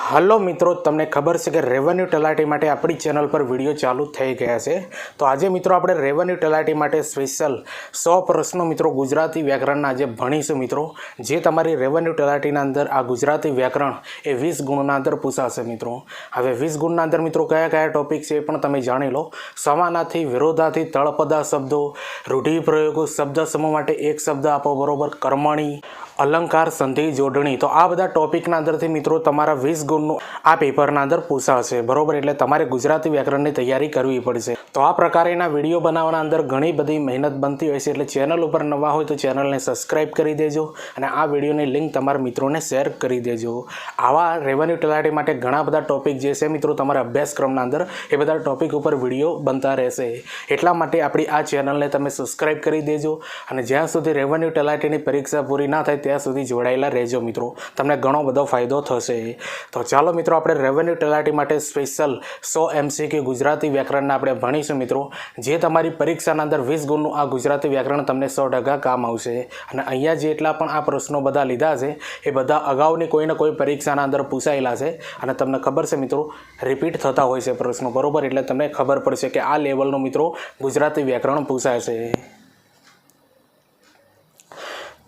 Hello મિત્રો, તમને ખબર છે કે રેવન્યુ તલાટી માટે આપણી ચેનલ પર વિડીયો ચાલુ થઈ ગયા છે। તો આજે મિત્રો આપણે રેવન્યુ તલાટી માટે સ્પેશિયલ 100 પ્રશ્નો મિત્રો ગુજરાતી વ્યાકરણના આજે ભણીશું મિત્રો, જે તમારી રેવન્યુ તલાટીના અંદર આ ગુજરાતી વ્યાકરણ એ 20 ગુણના અંદર પૂછાશે મિત્રો। હવે 20 ગુણના અંદર મિત્રો કયા કયા ટોપિક છે એ પણ તમે જાણી લો। સમાનાર્થી, વિરોધાર્થી, તળપદા શબ્દો, રૂઢિપ્રયોગો, શબ્દ સમૂહ માટે એક શબ્દ આપો બરોબર, કર્મણી, अलंकार, संधि, जोड़नी। तो आ बधा टॉपिक अंदर थी मित्रों तमारा 20 गुण आ पेपर अंदर पूछाशे बरोबर, एटले तमारे गुजराती व्याकरण की तैयारी करवी पड़शे। तो आ प्रकारेना विडियो बनाववाना अंदर घणी बधी मेहनत बनती होय छे, एटले चेनल पर नवा होय तो चेनल ने सब्सक्राइब करी देजो अने आ विडियोनी लिंक तमारा मित्रों ने शेर करी देजो। आवा रेवन्यू तलाटी माटे घणा बधा टॉपिक जे छे मित्रों तमारा अभ्यासक्रमना अंदर ए बधा टॉपिक पर विडियो बनता रहेशे, एटला माटे आपणी आ चेनल ने तमे सब्सक्राइब करी देजो अने ज्यां सुधी रेवन्यू तलाटीनी परीक्षा पूरी ना थाय ત્યાં સુધી જોડાયેલા રહેજો મિત્રો, તમને ઘણો બધો ફાયદો થશે। તો ચાલો મિત્રો આપણે રેવન્યુ તલાટી માટે સ્પેશિયલ 100 MCQ ગુજરાતી વ્યાકરણના આપણે ભણીશું મિત્રો, જે તમારી પરીક્ષાના અંદર 20 ગુણનું આ ગુજરાતી વ્યાકરણ તમને 100% કામ આવશે। અને અહીંયા જેટલા પણ આ પ્રશ્નો બધા લીધા છે એ બધા અગાઉની કોઈને કોઈ પરીક્ષાના અંદર પૂછાયેલા છે અને તમને ખબર છે મિત્રો રિપીટ થતા હોય છે પ્રશ્નો બરોબર, એટલે તમને ખબર પડશે કે આ લેવલનું મિત્રો ગુજરાતી વ્યાકરણ પૂછાય છે।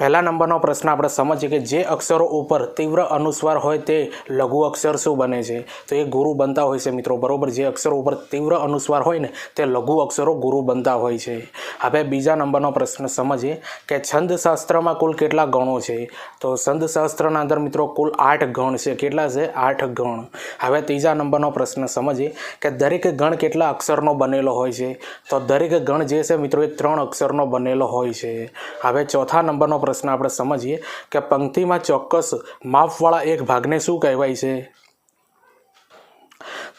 पहला नंबर प्रश्न आप समझिए कि जे अक्षरों ऊपर तीव्र अनुस्वार होय ते लघु अक्षर शू बने छे, तो ये गुरु बनता होय छे मित्रों बरोबर। जे अक्षरों ऊपर तीव्र अनुस्वार होय ने ते लघु अक्षरों गुरु बनता होय छे। हवे बीजा नंबर प्रश्न समझिए कि छंद शास्त्र में कुल केटला गणों छे, तो छंद शास्त्र अंदर मित्रों कुल 8 गण छे। केटला छे? 8 गण। हवे तीजा नंबर प्रश्न समझिए कि दरेक गण केटला अक्षरनो बनेलो होय छे, तो दरेक गण जे छे मित्रों 3 अक्षरनो बनेलो होय छे। हवे चौथा नंबर प्रश्न આપણે સમજીએ કે પંક્તિમાં ચોક્કસ માપવાળા એક ભાગને શું કહેવાય છે,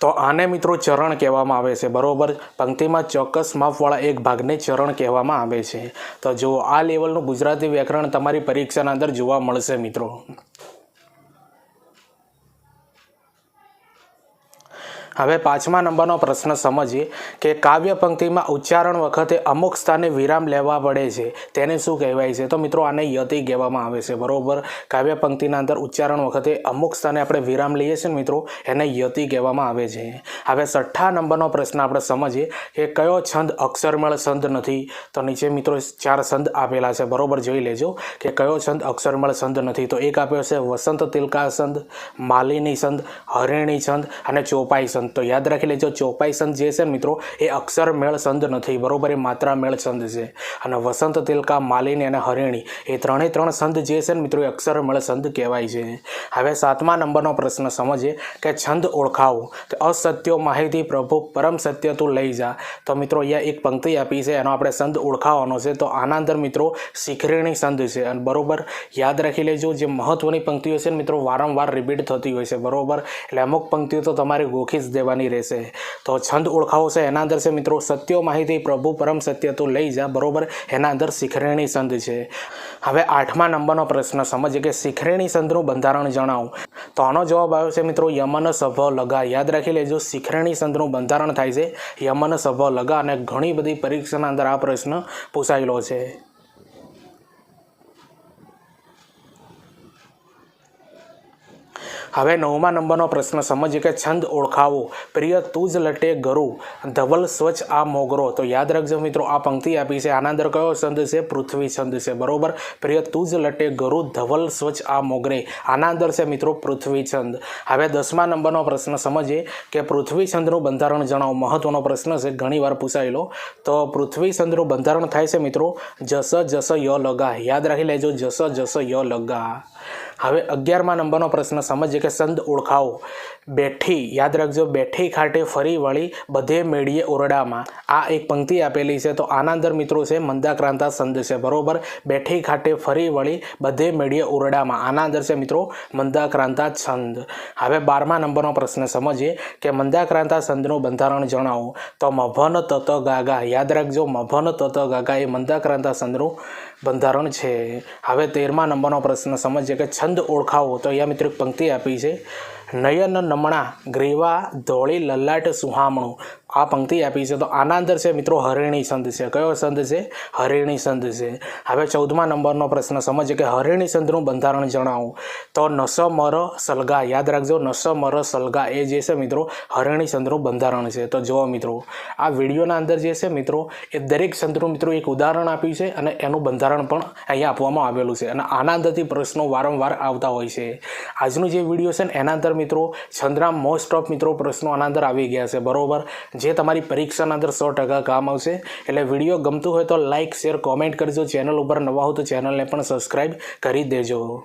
તો આને મિત્રો ચરણ કહેવામાં આવે છે બરોબર। પંક્તિમાં ચોક્કસ માપવાળા એક ભાગને ચરણ કહેવામાં આવે છે। તો જો આ લેવલનું ગુજરાતી વ્યાકરણ તમારી પરીક્ષાના અંદર જોવા મળશે મિત્રો। હવે પાંચમા નંબરનો પ્રશ્ન સમજીએ કે કાવ્ય પંક્તિમાં ઉચ્ચારણ વખતે અમુક સ્થાને વિરામ લેવા પડે છે તેને શું કહેવાય છે, તો મિત્રો આને યતિ કહેવામાં આવે છે બરોબર। કાવ્ય પંક્તિના અંદર ઉચ્ચારણ વખતે અમુક સ્થાને આપણે વિરામ લઈએ છીએ મિત્રો એને યતિ કહેવામાં આવે છે। હવે છઠ્ઠા નંબરનો પ્રશ્ન આપણે સમજીએ કે કયો છંદ અક્ષરમેળ છંદ નથી, તો નીચે મિત્રો 4 છંદ આપેલા છે બરોબર, જોઈ લેજો કે કયો છંદ અક્ષરમેળ છંદ નથી। તો એક આપ્યો છે વસંત તિલકા છંદ, માલિની છંદ, હરિણી છંદ અને ચોપાઈ છંદ। तो याद रखी लेजो चौपाई छंद जे छे मित्रों ए अक्षर मेल छंद नहीं बरोबर, ए मात्रा मेल छंद छे। अने वसंत तिलका, मालिनी अने हरिणी ए त्रणेय त्रण छंद जे छे मित्रों अक्षर मेल छंद कहेवाय छे। हवे सातमा नंबरनो प्रश्न समझिए कि छंद ओळखावो, तो असत्यो माहिती प्रभु परम सत्य तू लई जा। तो मित्रों अहींया एक पंक्ति आपी छे, एनो आपणे छंद ओळखाववानो छे। तो आना अंदर मित्रों शिखरिणी छंद छे बरोबर, याद रखी लेजो। जे महत्वनी पंक्तिओ छे मित्रों वारंवार रिपीट थती होय छे बरोबर, एटले अमुक पंक्तिओ तो तमारे गोखी ज देवानी रहेशे। तो छंद ओळखावो छे एना अंदर छे मित्रों सत्यो माहिती प्रभु परम सत्य तो लई जा बरोबर, एना अंदर शिखरिणी छंद छे। हवे आठमा नंबरनो प्रश्न समझिए कि शिखरिणी छंदनुं बंधारण जणावो, तो आनो जवाब आव्यो छे मित्रों यमन सभ लगा। याद राखी लेजो शिखरिणी छंदनुं बंधारण थाय छे यमन सभ लगा, अने घणी बधी परीक्षाना अंदर आ प्रश्न पूछायेलो छे। हवे नवमा नंबरनो प्रश्न समझिए कि छंद ओळखावो, प्रिय तुज लटे गरु, धवल स्वच्छ आ मोगरो। तो याद रखजो मित्रों आ पंक्ति आपी छे, आना अंदर कयो छंद छे? पृथ्वी छंद छे बरोबर। प्रिय तुज लटे गरु, धवल स्वच्छ आ मोगरे, आना अंदर छे मित्रों पृथ्वी छंद। हवे 10मा नंबरनो प्रश्न समझिए कि पृथ्वी छंदनुं बंधारण जणावो। महत्वनो प्रश्न छे, घणीवार पूछायेलो। तो पृथ्वी छंदनुं बंधारण थाय छे मित्रों जस जस य लगा। याद राखी लेजो जस जस य लगा। हवे 11मा नंबरनो प्रश्न समझिए कि छंद ओळखावो, बेठी। याद रखजो बेठी खाटे फरी वળી બધે મેળીએ ઓરડામાં, आ एक पंक्ति आपेली है। तो आना अंदर मित्रों से मंदाक्रांता छंद है बरोबर। बेठी खाटे फरी वળી બધે મેળીએ ઓરડામાં, आना अंदर से मित्रों मंदाक्रांता छंद। हवे 12मा नंबरनो प्रश्न समझिए कि मंदाक्रांता छंदनुं बंधारण जणावो, तो मभन तत गागा। याद रखजो मभन तत गागा ए मंदाक्रांता छंदनुं बंधारण छे। हवे 13मा नंबरनो प्रश्न समझिए कि छंद ओळखावो, तो अहींया मित्रों पंक्ति आपी छे नयन नमणा ग्रीवा धोળી ललाट सुहामणुं, આ પંક્તિ આપી છે તો આના અંદર છે મિત્રો હરિણી સંધ છે. કયો સંધ છે? હરિણી સંધ છે. હવે 14મા નંબરનો પ્રશ્ન સમજીએ કે હરિણી સંધનું બંધારણ જણાવો. તો નસ મર સલગા, યાદ રાખજો, નસ મર સલગા એ જે છે મિત્રો હરિણી સંધનું બંધારણ છે. તો જુઓ મિત્રો આ વિડીયોના અંદર જે છે મિત્રો એ દરેક સંધનું મિત્રો એક ઉદાહરણ આપ્યું છે અને એનું બંધારણ પણ અહીંયા આપવામાં આવેલું છે અને આના અંદરથી પ્રશ્નો વારંવાર આવતા હોય છે. આજનું જે વિડીયો છે ને એના અંદર મિત્રો છંદના મોસ્ટ ઓફ મિત્રો પ્રશ્નો આના અંદર આવી ગયા છે, બરોબર, જે તમારી પરીક્ષાના અંદર 100% કામ આવશે. એટલે વિડીયો ગમતું હોય તો લાઇક, શેર, કોમેન્ટ કરજો. ચેનલ ઉપર નવા હો તો ચેનલને પણ સબસ્ક્રાઈબ કરી દેજો.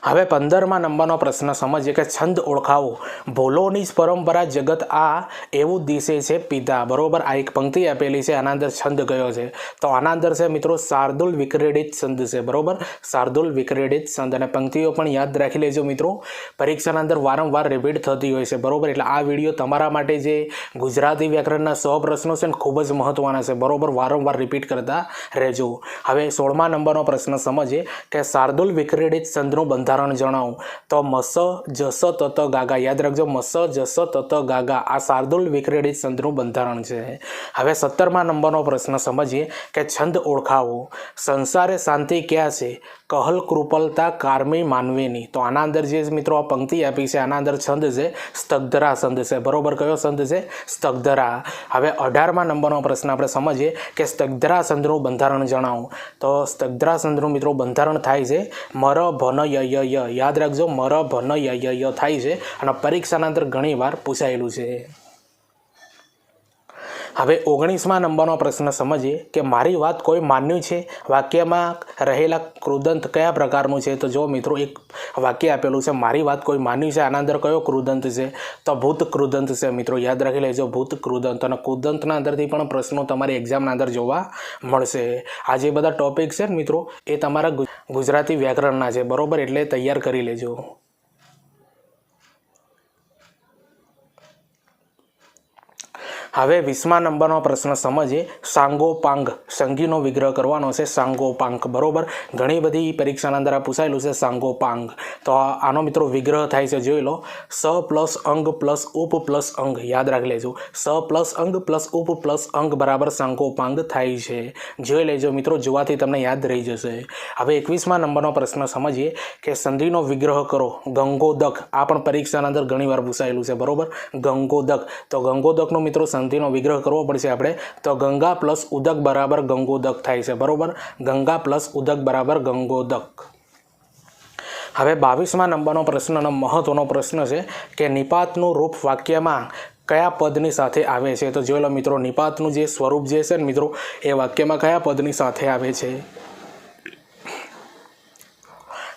હવે 15મા નંબરનો પ્રશ્ન સમજીએ કે છંદ ઓળખાવો. ભોલોની જ પરંપરા જગત આ એવું દિશે છે પિતા, બરોબર. આ એક પંક્તિ આપેલી છે, આના અંદર છંદ કયો છે? તો આના અંદર છે મિત્રો શાર્દુલ વિક્રીડિત છંદ છે, બરોબર, શાર્દુલ વિક્રીડિત છંદ. અને પંક્તિઓ પણ યાદ રાખી લેજો મિત્રો, પરીક્ષાના અંદર વારંવાર રિપીટ થતી હોય છે, બરોબર. એટલે આ વિડીયો તમારા માટે જે ગુજરાતી વ્યાકરણના 100 પ્રશ્નો છે ને ખૂબ જ મહત્વના છે, બરોબર, વારંવાર રિપીટ કરતા રહેજો. હવે 16મા નંબરનો પ્રશ્ન સમજીએ કે શાર્દુલ વિક્રીડિત છંદનું બંધારણ જણાવો. તો મસ જસ તત ગાગા, યાદ રાખજો, મસ જસ તત ગાગા આ શાર્દુલ વિક્રીડિત છંદનું બંધારણ છે. હવે 17મા નંબરનો પ્રશ્ન સમજીએ કે છંદ ઓળખાવો. સંસારે શાંતિ ક્યાં છે? કહલ કૃપલતા કારમી માનવીની. તો આના અંદર જે મિત્રો આ પંક્તિ આપી છે આના અંદર છંદ છે સ્તગ્ધરા છંદ છે, બરોબર. કયો છંદ છે? સ્તગ્ધરા. હવે 18મા નંબરનો પ્રશ્ન આપણે સમજીએ કે સ્તગ્ધરા છંદનું બંધારણ જણાવો. તો સ્તગ્ધરા છંદનું મિત્રો બંધારણ થાય છે મર ભન ય ય, યાદ રાખજો, મર ભન ય થાય છે અને પરીક્ષાના અંદર ઘણી વાર પૂછાયેલું છે. હવે 19મા નંબરનો પ્રશ્ન સમજીએ કે મારી વાત કોઈ માન્યું છે? વાક્યમાં રહેલા કૃદંત કયા પ્રકારનું છે? તો જો મિત્રો એક વાક્ય આપેલું છે મારી વાત કોઈ માન્યું છે, આના અંદર કયો કૃદંત છે? તો ભૂત કૃદંત છે મિત્રો, યાદ રાખી લેજો, ભૂત કૃદંત. અને કૃદંતના અંદરથી પણ પ્રશ્નો તમારી એક્ઝામના અંદર જોવા મળશે. આ જે બધા ટોપિક છે ને મિત્રો એ તમારા ગુજરાતી વ્યાકરણના છે, બરોબર, એટલે તૈયાર કરી લેજો. હવે 20મા નંબરનો પ્રશ્ન સમજીએ સાંગોપાંગ, સંગીનો વિગ્રહ કરવાનો છે, સાંગોપાંગ, બરોબર. ઘણી બધી પરીક્ષાના અંદર આ પૂછાયેલું છે સાંગોપાંગ. તો આનો મિત્રો વિગ્રહ થાય છે, જોઈ લો, સ પ્લસ અંગ પ્લસ ઉપ પ્લસ અંગ, યાદ રાખી લેજો, સ પ્લસ અંગ પ્લસ ઉપ પ્લસ અંગ બરાબર સાંગોપાંગ થાય છે. જોઈ લેજો મિત્રો, જોવાથી તમને યાદ રહી જશે. હવે 21મા નંબરનો પ્રશ્ન સમજીએ કે સંધિનો વિગ્રહ કરો. ગંગોદક, આ પણ પરીક્ષાના અંદર ઘણી વાર પૂછાયેલું છે, બરોબર, ગંગોદક. તો ગંગોદકનો મિત્રો સંધિનો વિગ્રહ કરવો પડશે આપણે. તો ગંગા પ્લસ ઉદક બરાબર ગંગોદક થાય છે, બરોબર, ગંગા પ્લસ ઉદક બરાબર ગંગોદક. હવે 22મા નંબરનો પ્રશ્ન અને મહત્વનો પ્રશ્ન છે કે નિપાતનું રૂપ વાક્યમાં કયા પદની સાથે આવે છે? તો જોઈ લો મિત્રો, નિપાતનું જે સ્વરૂપ જે છે ને મિત્રો એ વાક્યમાં કયા પદની સાથે આવે છે?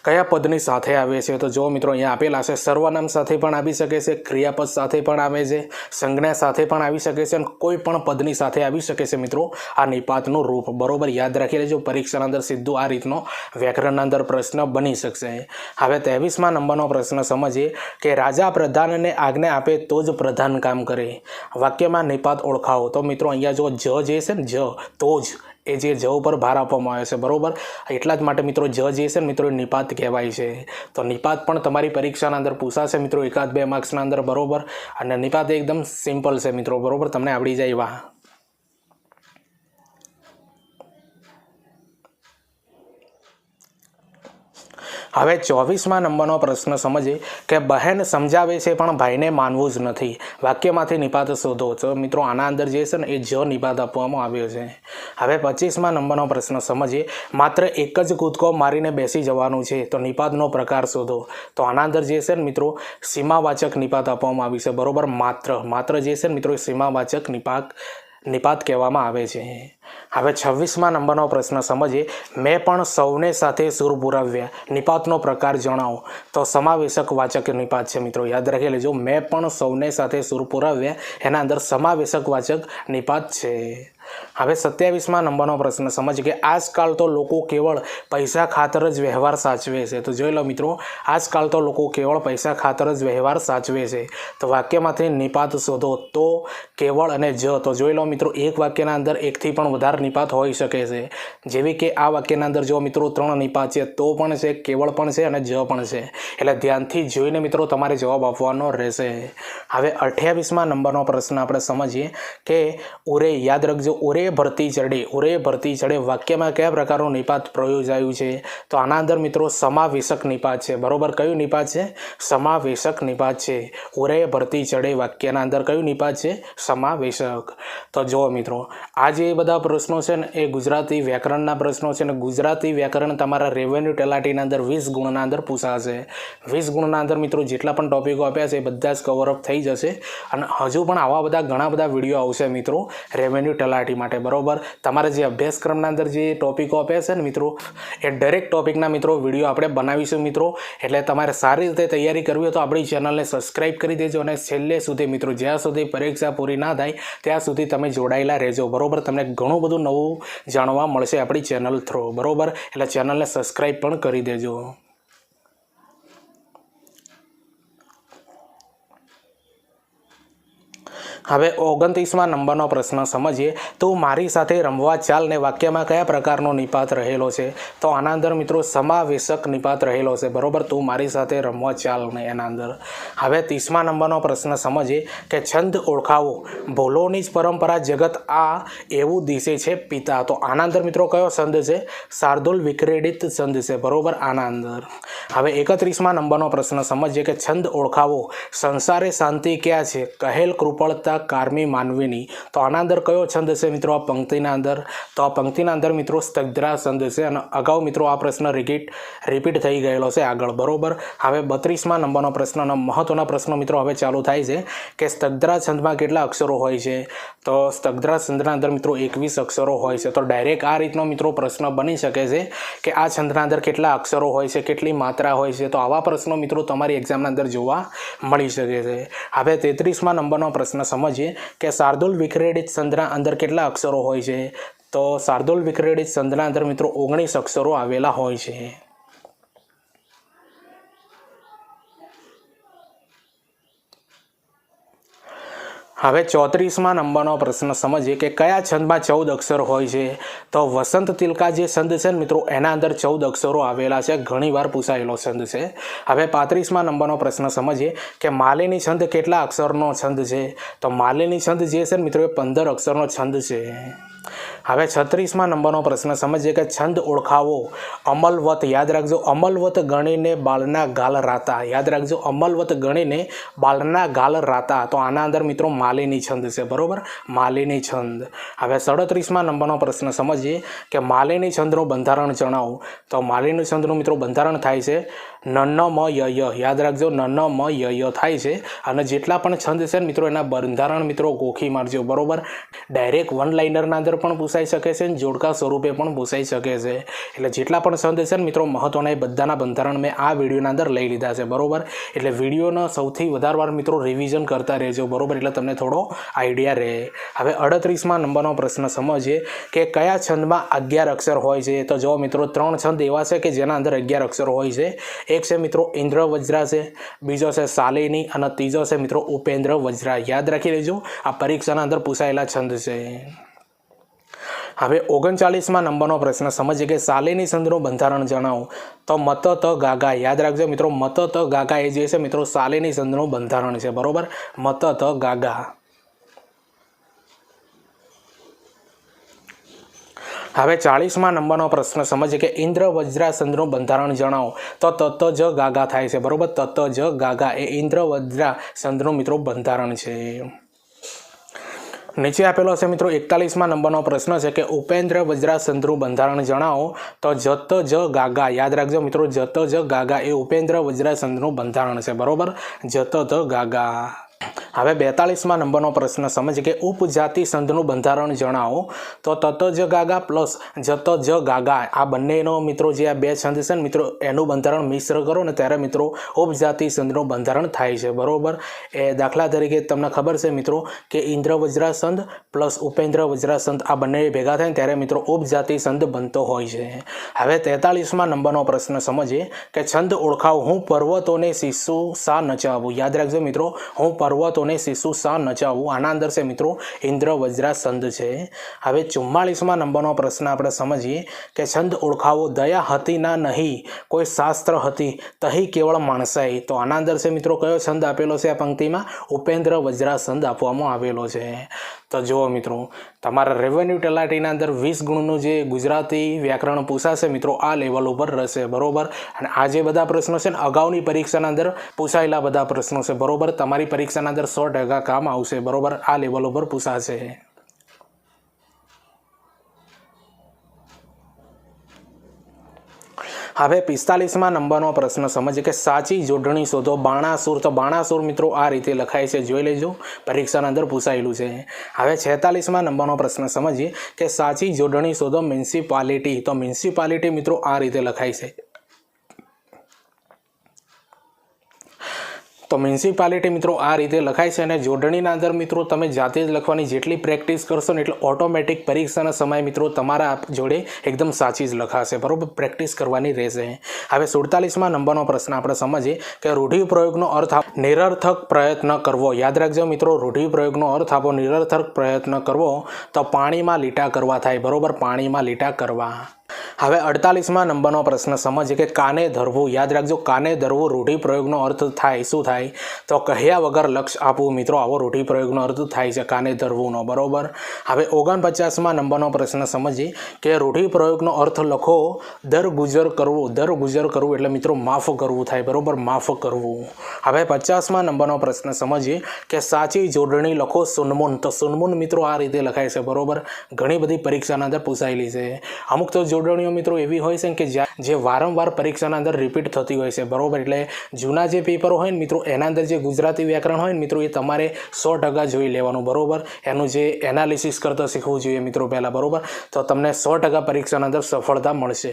કયા પદની સાથે આવે છે? તો જો મિત્રો અહીંયા આપેલા છે, સર્વનામ સાથે પણ આવી શકે છે, ક્રિયાપદ સાથે પણ આવે છે, સંજ્ઞા સાથે પણ આવી શકે છે અને કોઈ પણ પદની સાથે આવી શકે છે મિત્રો આ નિપાતનું રૂપ, બરોબર. યાદ રાખી લેજો, પરીક્ષાના અંદર સીધું આ રીતનો વ્યાકરણના અંદર પ્રશ્ન બની શકશે. હવે 23મા નંબરનો પ્રશ્ન સમજીએ કે રાજા પ્રધાનને આજ્ઞા આપે તો જ પ્રધાન કામ કરે. વાક્યમાં નિપાત ઓળખાવો. તો મિત્રો અહીંયા જો જ જે છે ને, જ, તો જ, એ જે જ ઉપર ભાર આપવામાં આવે છે, બરોબર. એટલા જ માટે મિત્રો જ જે છે ને મિત્રો નિપાત કહેવાય છે. તો નિપાત પણ તમારી પરીક્ષાના અંદર પૂછાશે મિત્રો 1-2 માર્ક્સના અંદર, બરોબર. અને નિપાત એકદમ સિમ્પલ છે મિત્રો, બરોબર, તમને આવડી જાય એવા. હવે 24મા નંબરનો પ્રશ્ન સમજીએ કે બહેન સમજાવે છે પણ ભાઈને માનવું જ નથી. વાક્યમાંથી નિપાત શોધો. તો મિત્રો આના અંદર જે છે ને એ જ નિપાત આપવામાં આવ્યો છે. હવે 25મા નંબરનો પ્રશ્ન સમજીએ માત્ર એક જ કૂદકો મારીને બેસી જવાનું છે, તો નિપાતનો પ્રકાર શોધો. તો આના અંદર જે છે ને મિત્રો સીમાવાચક નિપાત આપવામાં આવી છે, બરોબર. માત્ર જે છે ને મિત્રો સીમાવાચક નિપાત કહેવામાં આવે છે. હવે 26મા નંબરનો પ્રશ્ન સમજીએ મેં પણ સૌને સાથે સૂર પુરાવ્યા. નિપાતનો પ્રકાર જણાવો. તો સમાવેશક વાચક નિપાત છે મિત્રો, યાદ રાખી લેજો, મેં પણ સૌને સાથે સૂર પુરાવ્યા એના અંદર સમાવેશક વાચક નિપાત છે. હવે 27મા નંબરનો પ્રશ્ન સમજ કે આજકાલ તો લોકો કેવળ પૈસા ખાતર જ વ્યવહાર સાચવે છે. તો જોઈ લો મિત્રો, આજકાલ તો લોકો કેવળ પૈસા ખાતર જ વ્યવહાર સાચવે છે. તો વાક્યમાંથી નિપાત શોધો. તો, કેવળ અને જ. તો જોઈ લો મિત્રો, એક વાક્યના અંદર એકથી પણ વધારે નિપાત હોઈ શકે છે. જેવી કે આ વાક્યના અંદર જો મિત્રો 3 નિપાત છે, તો પણ છે, કેવળ પણ છે અને જ પણ છે. એટલે ધ્યાનથી જોઈને મિત્રો તમારે જવાબ આપવાનો રહેશે. હવે 28મા નંબરનો પ્રશ્ન આપણે સમજીએ કે ઉરે, યાદ રાખજો, ઉરે ભરતી ચડે. ઉરે ભરતી ચડે વાક્યમાં કયા પ્રકારનું નિપાત પ્રયોજાયું છે? તો આના અંદર મિત્રો સમાવેશક નિપાત છે. બરોબર, કયું નિપાત છે? સમાવેશક નિપાત છે. ઉરે ભરતી ચડે વાક્યના અંદર કયું નિપાત છે? સમાવેશક. તો જો મિત્રો, આ જે બધા પ્રશ્નો છે ને એ ગુજરાતી વ્યાકરણના પ્રશ્નો છે ને ગુજરાતી વ્યાકરણ તમારા રેવન્યુ તલાટીના અંદર 20 ગુણના અંદર પૂછાશે. 20 ગુણના અંદર મિત્રો જેટલા પણ ટોપિકો આપ્યા છે એ બધા જ કવરઅપ થઈ જશે. અને હજુ પણ આવા બધા ઘણા બધા વિડીયો આવશે મિત્રો રેવન્યુ તલાટી માટે. બરોબર, તમારા જે અભ્યાસક્રમના અંદર જે ટોપિકો આપ્યા છે ને મિત્રો, એ દરેક ટોપિકના મિત્રો વિડીયો આપણે બનાવીશું મિત્રો. એટલે તમારે સારી રીતે તૈયારી કરવી હોય તો આપણી ચેનલને સબસ્ક્રાઈબ કરી દેજો અને છેલ્લે સુધી મિત્રો, જ્યાં સુધી પરીક્ષા પૂરી ના થાય ત્યાં સુધી તમે જોડાયેલા રહેજો. બરોબર, તમને ઘણું બધું નવું જાણવા મળશે આપણી ચેનલ થ્રુ. બરોબર, એટલે ચેનલને સબસ્ક્રાઈબ પણ કરી દેજો. હવે 29મા નંબરનો પ્રશ્ન સમજીએ. તું મારી સાથે રમવા ચાલ ને વાક્યમાં કયા પ્રકારનો નિપાત રહેલો છે? તો આના અંદર મિત્રો સમાવેશક નિપાત રહેલો છે. બરોબર, તું મારી સાથે રમવા ચાલ ને એના અંદર. હવે 30મા નંબરનો પ્રશ્ન સમજીએ કે છંદ ઓળખાવો. ભૂલોની જ પરંપરા જગત આ એવું દિશે છે પિતા. તો આના અંદર મિત્રો કયો છંદ છે? શાર્દુલ વિક્રીડિત છંદ છે. બરોબર, આના અંદર. હવે 31મા નંબરનો પ્રશ્ન સમજીએ કે છંદ ઓળખાવો. સંસારે શાંતિ ક્યાં છે? કહેલ કૃપળતા કારમી માનવીની. તો આના અંદર કયો છંદ છે મિત્રો આ પંક્તિના અંદર? તો આ પંક્તિના અંદર મિત્રો સ્તગ્ધ્રા છંદ છે. અને અગાઉ મિત્રો આ પ્રશ્ન રિપીટ થઈ ગયેલો છે આગળ. બરોબર, હવે 32મા નંબરનો પ્રશ્નનો મહત્વના પ્રશ્નો મિત્રો હવે ચાલુ થાય છે કે સ્તગ્ધ્રા છંદમાં કેટલા અક્ષરો હોય છે? તો સ્તગ્ધ્રા છંદના અંદર મિત્રો 21 અક્ષરો હોય છે. તો ડાયરેક્ટ આ રીતનો મિત્રો પ્રશ્ન બની શકે છે કે આ છંદના અંદર કેટલા અક્ષરો હોય છે, કેટલી માત્રા હોય છે. તો આવા પ્રશ્નો મિત્રો તમારી એક્ઝામના અંદર જોવા મળી શકે છે. હવે 33મા નંબરનો પ્રશ્ન સમજીએ કે શાર્દુલ વિક્રીડિત છંદના અંદર કેટલા અક્ષરો હોય છે? તો શાર્દુલ વિક્રીડિત છંદના અંદર મિત્રો 19 અક્ષરો આવેલા હોય છે. હવે 34મા નંબરનો પ્રશ્ન સમજીએ કે કયા છંદમાં 14 અક્ષર હોય છે? તો વસંત તિલકા જે છંદ છે ને મિત્રો એના અંદર 14 અક્ષરો આવેલા છે. ઘણીવાર પૂછાયેલો છંદ છે. હવે 35મા નંબરનો પ્રશ્ન સમજીએ કે માલિની છંદ કેટલા અક્ષરનો છંદ છે? તો માલિની છંદ જે છે ને મિત્રો એ 15 અક્ષરનો છંદ છે. હવે 36મા નંબરનો પ્રશ્ન સમજીએ કે છંદ ઓળખાવો. અમલવત, યાદ રાખજો, અમલવત ગણીને બાળના ગાલ રાતા. યાદ રાખજો, અમલવત ગણીને બાળના ગાલ રાતા. તો આના અંદર મિત્રો માલિની છંદ છે. બરોબર, માલિની છંદ. હવે 37મા નંબરનો પ્રશ્ન સમજીએ કે માલિની છંદનું બંધારણ જણાવો. તો માલિની છંદનું મિત્રો બંધારણ થાય છે નન મ ય ય. યાદ રાખજો, નન મ ય ય થાય છે. અને જેટલા પણ છંદ છે ને મિત્રો એના બંધારણ મિત્રો ગોખી મારજો. બરોબર, ડાયરેક્ટ વન લાઇનરના અંદર પણ પૂછાઈ શકે છે અને જોડકા સ્વરૂપે પણ પૂછાઈ શકે છે. એટલે જેટલા પણ છંદ છે ને મિત્રો મહત્વના એ બધાના બંધારણ મેં આ વિડીયોના અંદર લઈ લીધા છે. બરોબર, એટલે વિડીયોનો સૌથી વધારે વાર મિત્રો રિવિઝન કરતા રહેજો. બરોબર, એટલે તમને થોડો આઈડિયા રહે. હવે 38મા નંબરનો પ્રશ્ન સમજીએ કે કયા છંદમાં 11 અક્ષર હોય છે? તો જો મિત્રો 3 છંદ એવા છે કે જેના અંદર 11 અક્ષર હોય છે. એક છે મિત્રો ઇન્દ્ર વજ્રા છે, બીજો છે શાલિની અને ત્રીજો છે મિત્રો ઉપેન્દ્ર વજ્રા. યાદ રાખી લેજો, આ પરીક્ષાના અંદર પૂછાયેલા છંદ છે. હવે 39મા નંબરનો પ્રશ્ન સમજીએ કે શાલિની છંદનું બંધારણ જણાવો. તો મત ત ગાગા. યાદ રાખજો મિત્રો, મત ત ગાગા એ જે છે મિત્રો શાલિની છંદનું બંધારણ છે. બરોબર, મત ત ગાગા. હવે 40મા નંબરનો પ્રશ્ન સમજીએ કે ઇન્દ્ર વજ્રા છંદનું બંધારણ જણાવો. તો તત જ ગાગા થાય છે. બરોબર, તત જ ગાગા એ ઇન્દ્ર વજ્રા છંદનું મિત્રો બંધારણ છે. નીચે આપેલો છે મિત્રો 41મા નંબરનો પ્રશ્ન છે કે ઉપેન્દ્ર વજ્રા છંદનું બંધારણ જણાવો. તો જત જ ગાગા. યાદ રાખજો મિત્રો, જત જ ગાગા એ ઉપેન્દ્ર વજ્રા છંદનું બંધારણ છે. બરોબર, જત જ ગાગા. હવે 42મા નંબરનો પ્રશ્ન સમજ કે ઉપજાતિ સંધિનું બંધારણ જણાવો. તો તત જ ગાગા પ્લસ જત જ ગાગા આ બંનેનો મિત્રો જે આ બે છંદ છે ને મિત્રો એનું બંધારણ મિશ્ર કરો ને ત્યારે મિત્રો ઉપજાતિ સંધિનું બંધારણ થાય છે. બરોબર. એ દાખલા તરીકે તમને ખબર છે મિત્રો કે ઇન્દ્ર વજ્રા સંધ પ્લસ ઉપેન્દ્ર વજ્રા સંધ આ બંને ભેગા થાય ત્યારે મિત્રો ઉપજાતિ સંધ બનતો હોય છે. હવે 43મા નંબરનો પ્રશ્ન સમજીએ કે છંદ ઓળખાવો. હું પર્વતોને શિશુ સા નચાવું. યાદ રાખજો મિત્રો, હું પર્વતોને શિશુ સા નચાવું. આના અંદર છે મિત્રો ઇન્દ્ર વજ્રા સંધ છે. હવે 44મા નંબરનો પ્રશ્ન આપણે સમજીએ કે છંદ ઓળખાવો. દયા હતી ના નહીં કોઈ શાસ્ત્ર હતી તહી કેવળ માણસાઈ. તો આના અંદર છે મિત્રો કયો છંદ આપેલો છે આ પંક્તિમાં? ઉપેન્દ્ર વજ્રા છંદ આપવામાં આવેલો છે. તો જુઓ મિત્રો, તમારા રેવન્યુ તલાટીના અંદર 20 ગુણનું જે ગુજરાતી વ્યાકરણ પૂછાશે મિત્રો આ લેવલ ઉપર રહેશે. બરોબર. અને આ જે બધા પ્રશ્નો છે ને અગાઉની પરીક્ષાના અંદર પૂછાયેલા બધા પ્રશ્નો છે. બરોબર. તમારી પરીક્ષાના અંદર 100% કામ આવશે. બરોબર. આ લેવલ ઉપર પૂછાશે. હવે 45મા નંબરનો પ્રશ્ન સમજીએ કે સાચી જોડણી શોધો. બાણાસુર. તો બાણાસુર મિત્રો આ રીતે લખાય છે, જોઈ લેજો, પરીક્ષાના અંદર પૂછાયેલું છે. હવે 46મા નંબરનો પ્રશ્ન સમજીએ કે સાચી જોડણી શોધો. મ્યુનિસિપાલિટી. તો મ્યુનિસિપાલિટી મિત્રો આ રીતે લખાય છે. તો મ્યુનિસિપાલિટી મિત્રો આ રીતે લખાય છે. અને જોડણીના અંદર મિત્રો તમે જાતે જ લખવાની જેટલી પ્રેક્ટિસ કરશો ને એટલે ઓટોમેટિક પરીક્ષાના સમયે મિત્રો તમારા જોડે એકદમ સાચી જ લખાશે. બરાબર. પ્રેક્ટિસ કરવાની રહેશે. હવે 47મા નંબરનો પ્રશ્ન આપણે સમજીએ કે રૂઢિપ્રયોગનો અર્થ નિરર્થક પ્રયત્ન કરવો. યાદ રાખજો મિત્રો, રૂઢિપ્રયોગનો અર્થ આપો નિરર્થક પ્રયત્ન કરવો તો પાણીમાં લીટા કરવા થાય. બરાબર. પાણીમાં લીટા કરવા. હવે 48મા નંબરનો પ્રશ્ન સમજીએ કે કાને ધરવું. યાદ રાખજો, કાને ધરવું રૂઢિપ્રયોગનો અર્થ થાય. શું થાય? તો કહ્યા વગર લક્ષ આપવું. મિત્રો આવો રૂઢિપ્રયોગનો અર્થ થાય છે કાને ધરવુંનો. બરોબર. હવે 49મા નંબરનો પ્રશ્ન સમજીએ કે રૂઢિપ્રયોગનો અર્થ લખો. દરગુજર કરવું. દરગુજર કરવું એટલે મિત્રો માફ કરવું થાય. બરોબર. માફ કરવું. હવે 50મા નંબરનો પ્રશ્ન સમજીએ કે સાચી જોડણી લખો. સુનમુન. તો સુનમુન મિત્રો આ રીતે લખાય છે. બરોબર. ઘણી બધી પરીક્ષાના અંદર પૂછાયેલી છે. અમુક તો જોડણીઓ મિત્રો એવી હોય છે કે જે વારંવાર પરીક્ષાના અંદર રિપીટ થતી હોય છે. બરોબર. એટલે જૂના જે પેપરો હોય ને મિત્રો એના અંદર જે ગુજરાતી વ્યાકરણ હોય ને મિત્રો એ તમારે 100% જોઈ લેવાનું. બરોબર. એનું જે એનાલિસિસ કરતા શીખવું જોઈએ મિત્રો પહેલાં. બરોબર. તો તમને 100% પરીક્ષાના અંદર સફળતા મળશે.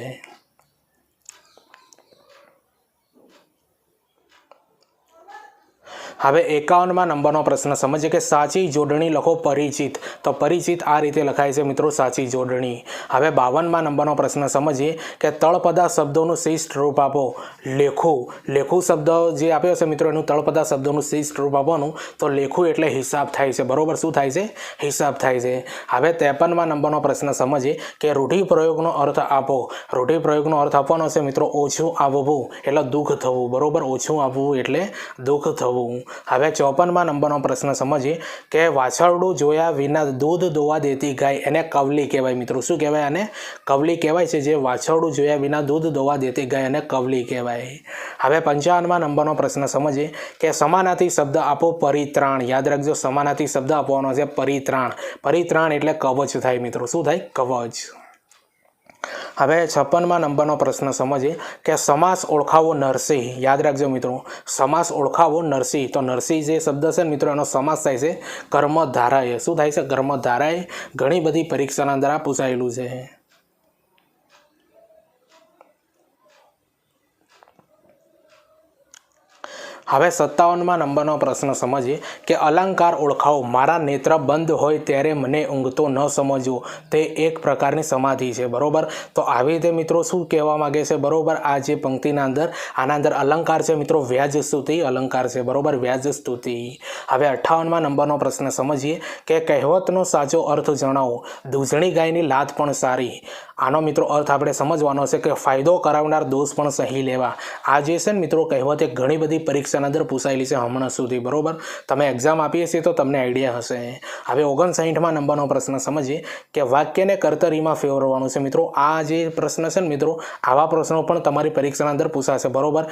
હવે 51મા નંબરનો પ્રશ્ન સમજીએ કે સાચી જોડણી લખો. પરિચિત. તો પરિચિત આ રીતે લખાય છે મિત્રો સાચી જોડણી. હવે 52મા નંબરનો પ્રશ્ન સમજીએ કે તળપદા શબ્દોનું શિષ્ટ રૂપ આપો. લેખું. લેખું શબ્દ જે આપ્યો છે મિત્રો એનું તળપદા શબ્દોનું શિષ્ટ રૂપ આપવાનું. તો લેખું એટલે હિસાબ થાય છે. બરોબર. શું થાય છે? હિસાબ થાય છે. હવે 53મા નંબરનો પ્રશ્ન સમજીએ કે રૂઢિપ્રયોગનો અર્થ આપો. રૂઢિપ્રયોગનો અર્થ આપવાનો છે મિત્રો ઓછું આવવું એટલે દુઃખ થવું. બરોબર. ઓછું આવવું એટલે દુઃખ થવું. હવે 54મા નંબરનો પ્રશ્ન સમજીએ કે વાછરડું જોયા વિના દૂધ દોવા દેતી ગાય એને કવલી કહેવાય. મિત્રો શું કહેવાય? આને કવલી કહેવાય છે. જે વાછરડું જોયા વિના દૂધ દોવા દેતી ગાય એને કવલી કહેવાય. હવે 55મા નંબરનો પ્રશ્ન સમજીએ કે સમાનાર્થી શબ્દ આપો. પરિત્રાણ. યાદ રાખજો, સમાનાર્થી શબ્દ આપવાનો છે પરિત્રાણ. પરિત્રાણ એટલે કવચ થાય મિત્રો. શું થાય? કવચ. હવે 56મા નંબરનો પ્રશ્ન સમજીએ કે સમાસ ઓળખાવો. નરસિંહ. યાદ રાખજો મિત્રો, સમાસ ઓળખાવો નરસિંહ. તો નરસિંહ જે શબ્દ છે મિત્રો એનો સમાસ થાય છે કર્મધારાએ. શું થાય છે? કર્મધારાએ. ઘણી બધી પરીક્ષાના અંદર આ પૂછાયેલું છે. હવે 57મા નંબરનો પ્રશ્ન સમજીએ કે અલંકાર ઓળખાવો. મારા નેત્ર બંધ હોય ત્યારે મને ઊંઘતો ન સમજવો તે એક પ્રકારની સમાધિ છે. બરોબર. તો આવી રીતે મિત્રો શું કહેવા માંગે છે? બરોબર. આ જે પંક્તિના અંદર આના અંદર અલંકાર છે મિત્રો વ્યાજ સ્તુતિ અલંકાર છે. બરોબર. વ્યાજ સ્તુતિ. હવે 58મા નંબરનો પ્રશ્ન સમજીએ કે કહેવતનો સાચો અર્થ જણાવો. દૂધણી ગાયની લાત પણ સારી. આનો મિત્રો અર્થ આપણે સમજવાનો છે કે ફાયદો કરાવનાર દોષ પણ સહી લેવા. આ જે છે ને મિત્રો કહેવત એ ઘણી બધી પરીક્ષાના અંદર પૂછાયેલી છે હમણાં સુધી. બરોબર. તમે એક્ઝામ આપીએ છીએ તો તમને આઈડિયા હશે. હવે 59મા નંબરનો પ્રશ્ન સમજીએ કે વાક્યને કર્તરીમાં ફેરવવાનું છે. મિત્રો આ જે પ્રશ્ન છે ને મિત્રો આવા પ્રશ્નો પણ તમારી પરીક્ષાના અંદર પૂછાશે. બરોબર.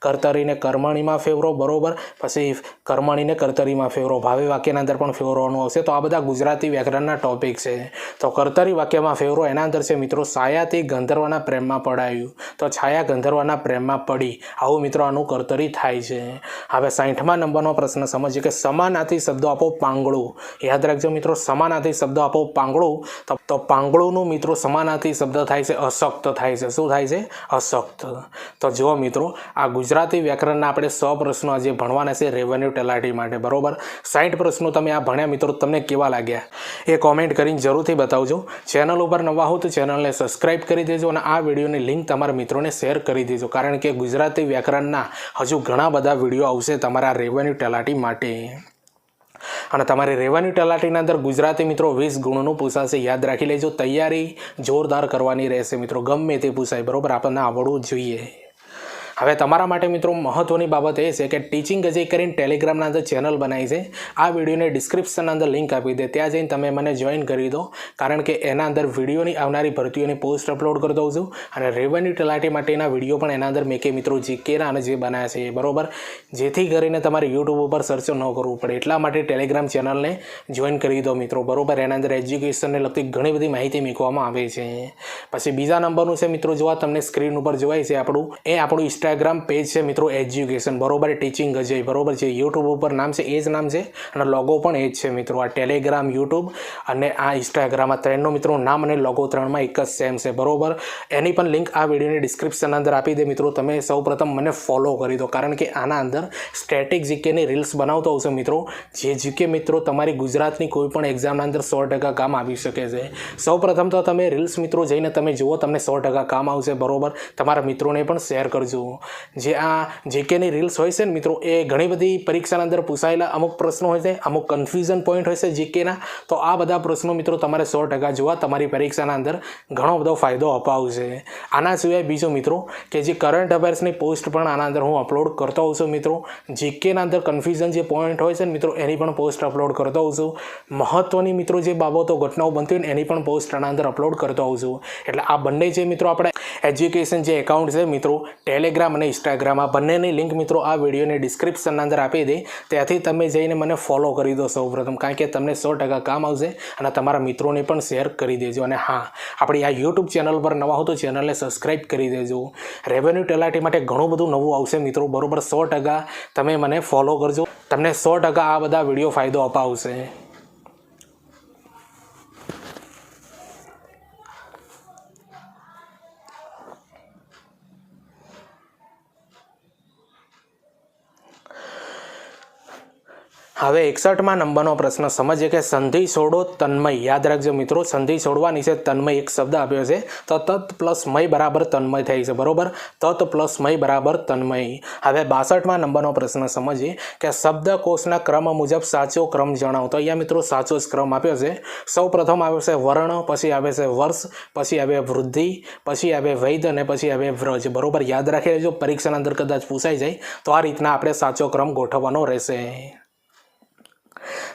કર્તરીને કર્મણીમાં ફેરવો. બરોબર. પછી કર્મણીને કર્તરીમાં ફેરવો. ભાવિ વાક્યના અંદર પણ ફેરવવાનું આવશે. તો આ બધા ગુજરાતી વ્યાકરણના ટોપિક છે. તો કર્તરી વાક્યમાં ફેરવો એના અંદર છે મિત્રો છાયાથી ગંધર્વના પ્રેમમાં પડાયું. તો છાયા ગંધર્વના પ્રેમમાં પડી. આવું મિત્રો આનું કર્તરી બળતરી થાય છે। હવે 60મા નંબરનો પ્રશ્ન સમજીએ કે સમાનાર્થી શબ્દો આપો પાંગળું। યાદ રાખજો મિત્રો, સમાનાર્થી શબ્દો આપો પાંગળું। તો પાંગળુંનું મિત્રો સમાનાર્થી શબ્દ થાય છે અશક્ત થાય છે। શું થાય છે? અશક્ત। તો જુઓ મિત્રો, આ ગુજરાતી વ્યાકરણના આપણે 100 પ્રશ્નો આજે ભણવાના છે રેવન્યુ તલાટી માટે, બરોબર। 60 પ્રશ્નો તમે આ ભણ્યા મિત્રો, તમને કેવા લાગ્યા એ કોમેન્ટ કરીને જરૂરથી બતાવજો। ચેનલ ઉપર નવા હો તો ચેનલને સબસ્ક્રાઇબ કરી દેજો અને આ વિડીયોની લિંક તમારા મિત્રોને શેર કરી દેજો, કારણ કે ગુજરાતી વ્યાકરણના હજુ ઘણા બધા વિડીયો આવશે તમારા રેવન્યુ તલાટી માટે। અને તમારી રેવન્યુ તલાટીના અંદર ગુજરાતી મિત્રો 20 ગુણનું પૂછાશે, યાદ રાખી લેજો। તૈયારી જોરદાર કરવાની રહેશે મિત્રો, ગમે તે પૂછાય, બરોબર, આપણને આવડવું જોઈએ। હવે તમારા માટે મિત્રો મહત્વની બાબત એ છે કે ટીચિંગ અજય કરીને ટેલિગ્રામના અંદર ચેનલ બનાવી છે। આ વિડીયોને ડિસ્ક્રિપ્શનના અંદર લિંક આપી દે, ત્યાં જઈને તમે મને જોઈન કરી દો, કારણ કે એના અંદર વિડીયોની આવનારી ભરતીઓની પોસ્ટ અપલોડ કરી દઉં છું અને રેવન્યુ તલાટી માટેના વિડીયો પણ એના અંદર મેં કે મિત્રો જીકેના અને જે બનાવ્યા છે, બરોબર, જેથી કરીને તમારે યુટ્યુબ ઉપર સર્ચ ન કરવું પડે, એટલા માટે ટેલિગ્રામ ચેનલને જોઈન કરી દો મિત્રો, બરોબર। એના અંદર એજ્યુકેશનને લગતી ઘણી બધી માહિતી મૂકવામાં આવે છે। પછી બીજા નંબરનું છે મિત્રો, જો આ તમને સ્ક્રીન ઉપર જોવાય છે આપણું ઇન્સ્ટાગ્રામ પેજ છે મિત્રો એજ્યુકેશન, બરોબર, ટીચિંગ અજય, બરોબર, જે યુટ્યુબ ઉપર નામ છે એ જ નામ છે અને લોગો પણ એ જ છે મિત્રો। આ ટેલિગ્રામ, યુટ્યુબ અને આ ઇન્સ્ટાગ્રામ, આ ત્રણનું મિત્રો નામ અને લોગો ત્રણમાં એક જ સેમ છે, બરોબર। એની પણ લિંક આ વિડીયોની ડિસ્ક્રિપ્શન અંદર આપી દે મિત્રો, તમે સૌપ્રથમ મને ફોલો કરી દો, કારણ કે આના અંદર સ્ટેટિક જીકેની રીલ્સ બનાવતો આવશે મિત્રો, જે જીકે મિત્રો તમારી ગુજરાતની કોઈ પણ એક્ઝામના અંદર 100% કામ આવી શકે છે। સૌપ્રથમ તો તમે રીલ્સ મિત્રો જઈને તમે જુઓ, તમને 100% કામ આવશે, બરોબર। તમારા મિત્રોને પણ શેર કરજો। જે આ જીકેની રીલ્સ હોય છે ને મિત્રો, એ ઘણી બધી પરીક્ષાના અંદર પૂછાયેલા અમુક પ્રશ્નો હોય છે, અમુક કન્ફ્યુઝન પોઈન્ટ હોય છે જીકેના, તો આ બધા પ્રશ્નો મિત્રો તમારે 100% જોવા, તમારી પરીક્ષાના અંદર ઘણો બધો ફાયદો અપાવશે। આના સિવાય બીજો મિત્રો કે જે કરંટ અફેર્સની પોસ્ટ પણ આના અંદર હું અપલોડ કરતો હોઉં છું મિત્રો, જીકેના અંદર કન્ફ્યુઝન જે પોઈન્ટ હોય છે ને મિત્રો, એની પણ પોસ્ટ અપલોડ કરતો હોઉં છું। મહત્વની મિત્રો જે બાબતો ઘટનાઓ બનતી હોય ને એની પણ પોસ્ટ આના અંદર અપલોડ કરતો હોઉં છું। એટલે આ બંને જે મિત્રો આપણે એજ્યુકેશન જે એકાઉન્ટ છે મિત્રો ટેલિગ્રામ અને ઇન્સ્ટાગ્રામ, આ બંનેની લિંક મિત્રો આ વિડીયોની ડિસ્ક્રિપ્શનના અંદર આપી દે, ત્યાંથી તમે જઈને મને ફોલો કરી દો સૌપ્રથમ, કારણ કે તમને 100% કામ આવશે અને તમારા મિત્રોને પણ શેર કરી દેજો। અને હા, આપણી આ યુટ્યુબ ચેનલ પર નવા હો તો ચેનલને સબસ્ક્રાઇબ કરી દેજો। રેવન્યુ તલાટી માટે ઘણું બધું નવું આવશે મિત્રો, બરોબર, 100% તમે મને ફોલો કરજો, તમને 100% આ બધા વિડીયો ફાયદો અપાવશે। હવે 61મા નંબરનો પ્રશ્ન સમજીએ કે સંધિ છોડો તન્મય। યાદ રાખજો મિત્રો, સંધિ છોડવાની છે તન્મય, એક શબ્દ આપ્યો છે તો તત પ્લસ મય બરાબર તન્મય થાય છે, બરોબર, તત પ્લસ મય બરાબર તન્મય। હવે 62મા નંબરનો પ્રશ્ન સમજીએ કે શબ્દકોશના ક્રમ મુજબ સાચો ક્રમ જણાવો। તો અહીંયા મિત્રો સાચો જ ક્રમ આપ્યો છે। સૌ પ્રથમ આવે છે વર્ણ, પછી આવે છે વર્ષ, પછી આવે વૃદ્ધિ, પછી આવે વૈદ અને પછી આવે વ્રજ, બરોબર। યાદ રાખી લેજો, પરીક્ષાના અંદર કદાચ પૂછાઈ જાય તો આ રીતના આપણે સાચો ક્રમ ગોઠવવાનો રહેશે।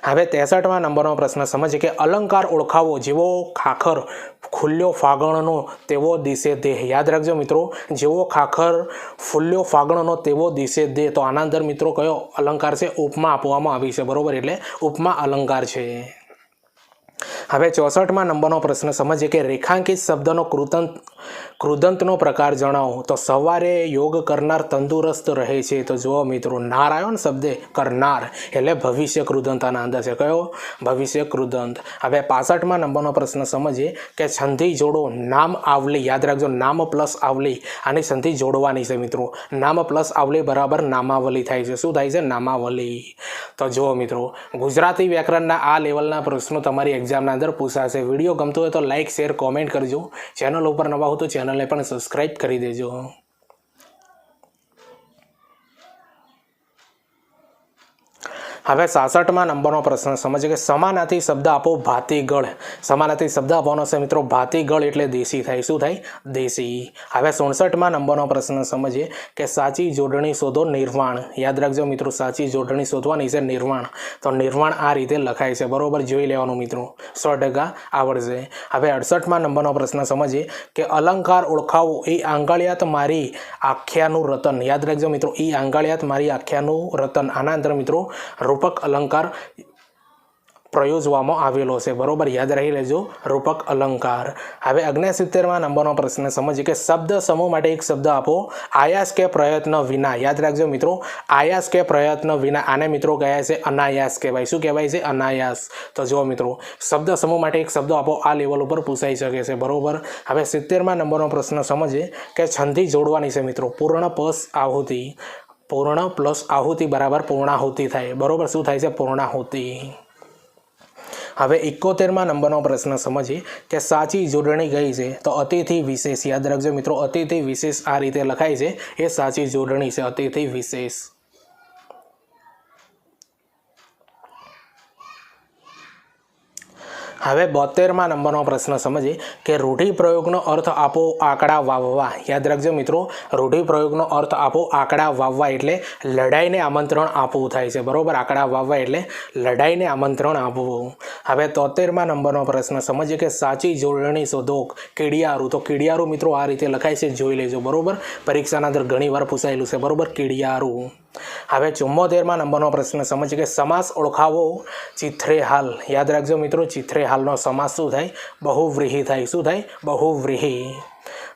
હવે 63મા નંબરનો પ્રશ્ન સમજીએ કે અલંકાર ઓળખાવો, જેવો ખાખર ખુલ્યો ફાગણનો તેવો દિશે દેહ। યાદ રાખજો મિત્રો, જેવો ખાખર ફૂલ્યો ફાગણનો તેવો દિશે દેહ, તો આના અંદર મિત્રો કયો અલંકાર છે? ઉપમા આપવામાં આવી છે, બરોબર, એટલે ઉપમા અલંકાર છે। હવે 64મા નંબરનો પ્રશ્ન સમજીએ કે રેખાંકિત શબ્દનો કૃદંતનો પ્રકાર જણાવો। તો સવારે યોગ કરનાર તંદુરસ્ત રહે છે, તો જુઓ મિત્રો નાર આવ્યો ને શબ્દે કરનાર, એટલે ભવિષ્ય કૃદંત આના અંદર છે, કયો? ભવિષ્ય કૃદંત। હવે 65મા નંબરનો પ્રશ્ન સમજીએ કે સંધિ જોડો નામ આવલી। યાદ રાખજો, નામ પ્લસ આવલી, આની સંધિ જોડવાની છે મિત્રો, નામ પ્લસ આવલી બરાબર નામાવલી થાય છે। શું થાય છે? નામાવલી। તો જુઓ મિત્રો, ગુજરાતી વ્યાકરણના આ લેવલના પ્રશ્નો તમારી એક્ઝામના અંદર પૂછાશે। વિડીયો ગમતો હોય તો લાઇક, શેર, કોમેન્ટ કરજો। ચેનલ ઉપર નવા હો તો ચેનલને પણ સબસ્ક્રાઇબ કરી દેજો। હવે 66મા નંબરનો પ્રશ્ન સમજીએ કે સમાનાર્થી શબ્દ આપો ભાતીગળ। સમાનાર્થી શબ્દ આપવાનો છે મિત્રો ભાતીગળ, એટલે દેશી થાય। શું થાય? દેશી। હવે 67મા નંબરનો પ્રશ્ન સમજીએ કે સાચી જોડણી શોધો નિર્વાણ। યાદ રાખજો મિત્રો, સાચી જોડણી શોધવાની છે નિર્વાણ, તો નિર્વાણ આ રીતે લખાય છે, બરોબર, જોઈ લેવાનું મિત્રો, 100% આવડશે। હવે 68મા નંબરનો પ્રશ્ન સમજીએ કે અલંકાર ઓળખાવો, એ આંગળિયાત મારી આખ્યાનું રતન। યાદ રાખજો મિત્રો, એ આંગળિયાત મારી આખ્યાનું રતન, આના અંદર મિત્રો રૂપક અલંકાર પ્રયોજવામાં આવેલો છે, બરોબર, યાદ રહી લેજો, રૂપક અલંકાર. હવે 69માં નંબરનો પ્રશ્ન સમજીએ કે શબ્દ સમૂહ માટે એક શબ્દ આપો આયાસ કે પ્રયત્ન વિના. યાદ રાખજો મિત્રો, આયાસ કે પ્રયત્ન વિના, આને મિત્રો કહે છે અનાયાસ કહેવાય. શું કહેવાય છે? અનાયાસ. તો જુઓ મિત્રો, શબ્દ સમૂહ માટે એક શબ્દ આપો, આ લેવલ ઉપર પૂછાઈ શકે છે, બરોબર. હવે 70માં નંબરનો પ્રશ્ન સમજીએ કે છંદી જોડવાની છે મિત્રો. પૂર્ણ પ્લસ આહુતિ, પૂર્ણ પ્લસ આહુતિ બરાબર પૂર્ણાહુતિ થાય, બરોબર. શું થાય છે? પૂર્ણાહુતિ. હવે 71માં નંબરનો પ્રશ્ન સમજીએ કે સાચી જોડણી કઈ છે? તો અતિથિ વિશેષ. યાદ રાખજો મિત્રો, અતિથિ વિશેષ આ રીતે લખાય છે, એ સાચી જોડણી છે, અતિથિ વિશેષ. હવે 72માં નંબરનો પ્રશ્ન સમજીએ કે રૂઢિપ્રયોગનો અર્થ આપો આંકડા વાવવા. યાદ રાખજો મિત્રો, રૂઢિપ્રયોગનો અર્થ આપો આંકડા વાવવા એટલે લડાઈને આમંત્રણ આપવું થાય છે, બરોબર. આંકડા વાવવા એટલે લડાઈને આમંત્રણ આપવું. હવે 73માં નંબરનો પ્રશ્ન સમજીએ કે સાચી જોડણી શોધો કીડિયારું. તો કીડિયારું મિત્રો આ રીતે લખાય છે, જોઈ લેજો, બરોબર. પરીક્ષાના અંદર ઘણીવાર પૂછાયેલું છે, બરોબર, કીડિયારું. હવે 74માં નંબરનો પ્રશ્ન સમજીએ કે સમાસ ઓળખાવો ચિત્રેહાલ. યાદ રાખજો મિત્રો, ચિત્રેહાલનો સમાસ શું થાય? બહુવ્રીહી થાય. શું થાય? બહુવ્રીહી.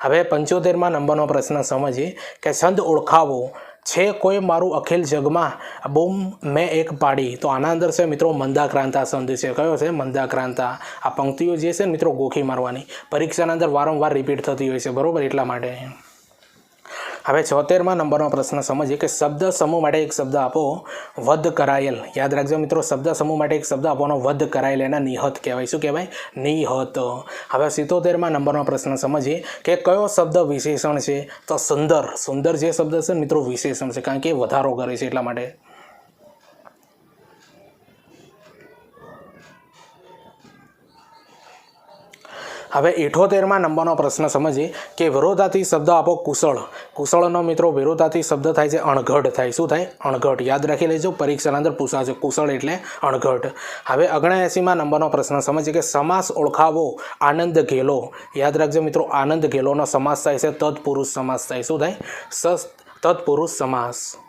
હવે 75માં નંબરનો પ્રશ્ન સમજીએ કે છંદ ઓળખાવો. છે કોઈ મારું અખિલ જગમાં બૂમ મેં એક પાડી. તો આના અંદર છે મિત્રો મંદાક્રાંતા છંદ છે. કયો છે? મંદાક્રાંતા. આ પંક્તિઓ જે છે ને મિત્રો ગોખી મારવાની, પરીક્ષાના અંદર વારંવાર રિપીટ થતી હોય છે, બરોબર, એટલા માટે. હવે 76માં નંબરનો પ્રશ્ન સમજીએ કે શબ્દ સમૂહ માટે એક શબ્દ આપો વધ કરાયેલ. યાદ રાખજો મિત્રો, શબ્દ સમૂહ માટે એક શબ્દ આપવાનો વધ કરાયેલ, એના નિહત કહેવાય. શું કહેવાય? નિહત. હવે 77માં નંબરનો પ્રશ્ન સમજીએ કે કયો શબ્દ વિશેષણ છે? તો સુંદર. સુંદર જે શબ્દ છે મિત્રો વિશેષણ છે, કારણ કે એ વધારો કરે છે, એટલા માટે. હવે 78માં નંબરનો પ્રશ્ન સમજીએ કે વિરોધાર્થી શબ્દ આપો કુશળ. કુશળનો મિત્રો વિરોધાર્થી શબ્દ થાય છે અણઘડ થાય. શું થાય? અણઘડ. યાદ રાખી લેજો, પરીક્ષાના અંદર પૂછાશે કુશળ એટલે અણઘડ. હવે 79માં નંબરનો પ્રશ્ન સમજીએ કે સમાસ ઓળખાવો આનંદ ઘેલો. યાદ રાખજો મિત્રો, આનંદ ઘેલોનો સમાસ થાય છે તત્પુરુષ સમાસ થાય. શું થાય? તત્પુરુષ સમાસ.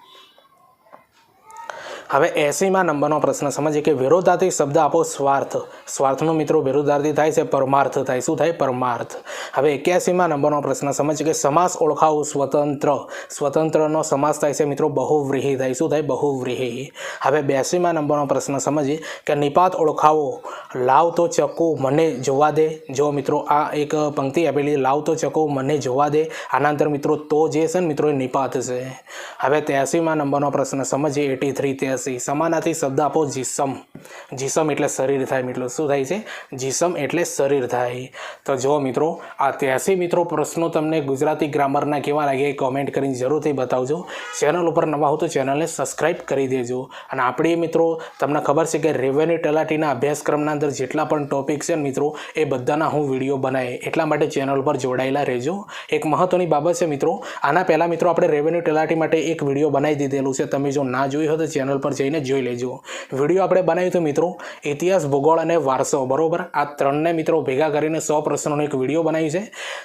હવે 80માં નંબરનો પ્રશ્ન સમજીએ કે વિરોધાર્થી શબ્દ આપો સ્વાર્થ. સ્વાર્થનો મિત્રો વિરોધાર્થી થાય છે પરમાર્થ થાય. શું થાય? પરમાર્થ. હવે 81માં નંબરનો પ્રશ્ન સમજીએ કે સમાસ ઓળખાવો સ્વતંત્ર. સ્વતંત્રનો સમાસ થાય છે મિત્રો બહુવ્રીહી થાય. શું થાય? બહુવ્રીહી. હવે 82માં નંબરનો પ્રશ્ન સમજીએ કે નિપાત ઓળખાવો. લાવ તો ચક્કુ મને જોવા દે. જો મિત્રો આ એક પંક્તિ આપેલી, લાવ તો ચક્કુ મને જોવા દે. આના અંદર મિત્રો તો જે છે ને મિત્રો એ નિપાત છે. હવે 83માં નંબરનો પ્રશ્ન સમજીએ 83 સમાનાર્થી શબ્દ આપો જીસમ. જીસમ એટલે શરીર થાય મિત્રો. શું થાય છે? જીસમ એટલે શરીર થાય. તો જો મિત્રો આ 83 મિત્રો પ્રશ્નો તમને ગુજરાતી ગ્રામરના કેવા લાગે એ કોમેન્ટ કરીને જરૂરથી બતાવજો. ચેનલ ઉપર નવા હો તો ચેનલને સબસ્ક્રાઈબ કરી દેજો. અને આપણી મિત્રો તમને ખબર છે કે રેવન્યુ તલાટીના અભ્યાસક્રમના અંદર જેટલા પણ ટોપિક છે મિત્રો એ બધાના હું વિડીયો બનાવે, એટલા માટે ચેનલ પર જોડાયેલા રહેજો. એક મહત્વની બાબત છે મિત્રો, આના પહેલાં મિત્રો આપણે રેવન્યુ તલાટી માટે એક વિડીયો બનાવી દીધેલું છે. તમે જો ના જોઈ હોય તો ચેનલ પર જઈને જોઈ લેજો. વિડીયો આપણે બનાવ્યું હતું મિત્રો ઇતિહાસ, ભૂગોળ અને વારસો, બરોબર. આ ત્રણને મિત્રો ભેગા કરીને 100 પ્રશ્નોનો એક વિડીયો બનાવી છે.